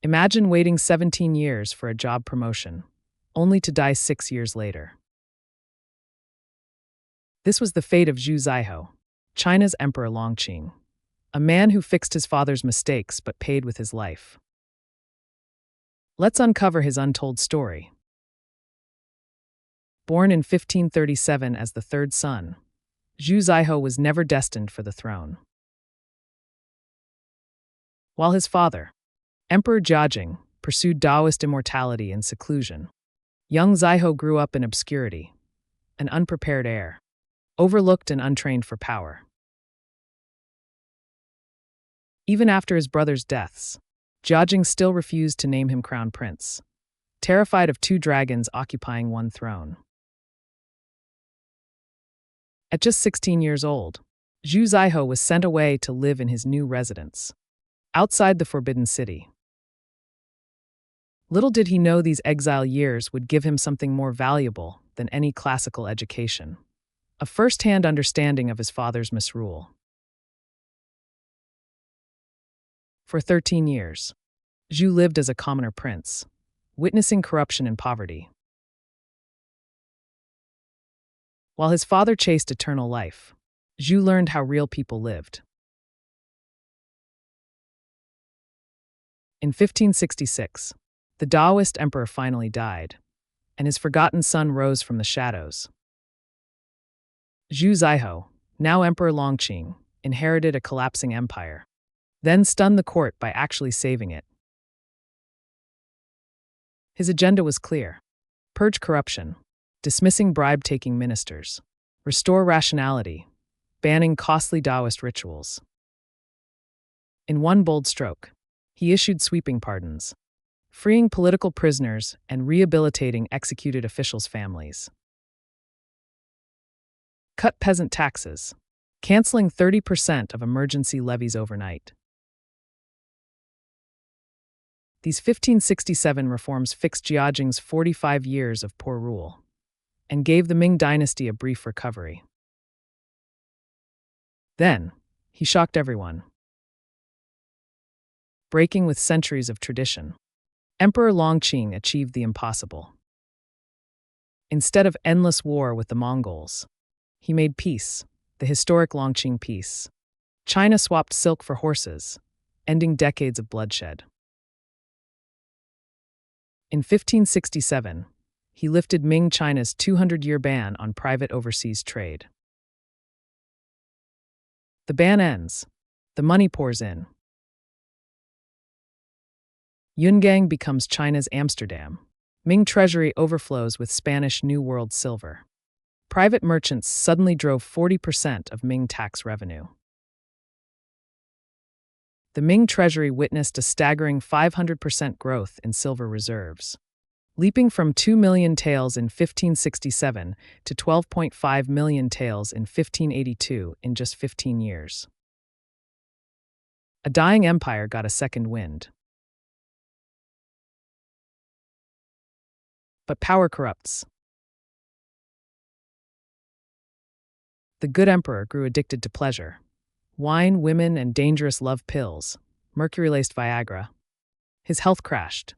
Imagine waiting 17 years for a job promotion, only to die 6 years later. This was the fate of Zhu Zaihe, China's Emperor Longqing, a man who fixed his father's mistakes but paid with his life. Let's uncover his untold story. Born in 1537 as the third son, Zhu Zaihe was never destined for the throne. While his father, Emperor Jiajing, pursued Taoist immortality in seclusion, young Zaihe grew up in obscurity, an unprepared heir, overlooked and untrained for power. Even after his brothers' deaths, Jiajing still refused to name him crown prince, terrified of two dragons occupying one throne. At just 16 years old, Zhu Zaihe was sent away to live in his new residence, outside the Forbidden City. Little did he know these exile years would give him something more valuable than any classical education: a first-hand understanding of his father's misrule. For 13 years, Zhu lived as a commoner prince, witnessing corruption and poverty. While his father chased eternal life, Zhu learned how real people lived. In 1566, the Taoist emperor finally died, and his forgotten son rose from the shadows. Zhu Zaihe, now Emperor Longqing, inherited a collapsing empire, then stunned the court by actually saving it. His agenda was clear: purge corruption, dismissing bribe-taking ministers, restore rationality, banning costly Taoist rituals. In one bold stroke, he issued sweeping pardons, freeing political prisoners and rehabilitating executed officials' families. Cut peasant taxes, canceling 30% of emergency levies overnight. These 1567 reforms fixed Jiajing's 45 years of poor rule and gave the Ming Dynasty a brief recovery. Then, he shocked everyone. Breaking with centuries of tradition, Emperor Longqing achieved the impossible. Instead of endless war with the Mongols, he made peace, the historic Longqing Peace. China swapped silk for horses, ending decades of bloodshed. In 1567, he lifted Ming China's 200-year ban on private overseas trade. The ban ends. The money pours in. Yungang becomes China's Amsterdam. Ming treasury overflows with Spanish New World silver. Private merchants suddenly drove 40% of Ming tax revenue. The Ming treasury witnessed a staggering 500% growth in silver reserves, leaping from 2 million taels in 1567 to 12.5 million taels in 1582 in just 15 years. A dying empire got a second wind. But power corrupts. The good emperor grew addicted to pleasure: wine, women, and dangerous love pills, mercury-laced Viagra. His health crashed.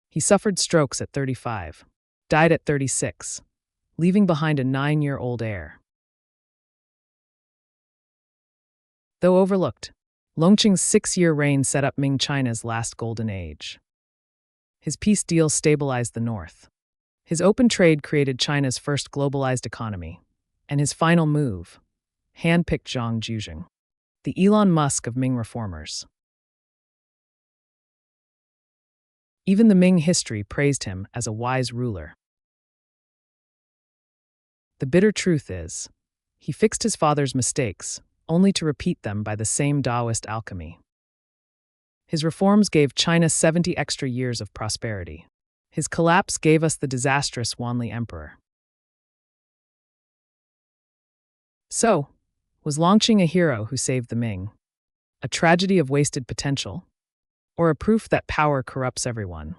He suffered strokes at 35, died at 36, leaving behind a 9-year-old heir. Though overlooked, Longqing's 6-year reign set up Ming China's last golden age. His peace deals stabilized the north. His open trade created China's first globalized economy. And his final move, handpicked Zhang Jiajing, the Elon Musk of Ming reformers. Even the Ming history praised him as a wise ruler. The bitter truth is, he fixed his father's mistakes, only to repeat them by the same Taoist alchemy. His reforms gave China 70 extra years of prosperity. His collapse gave us the disastrous Wanli Emperor. So, was Longqing a hero who saved the Ming? A tragedy of wasted potential? Or a proof that power corrupts everyone?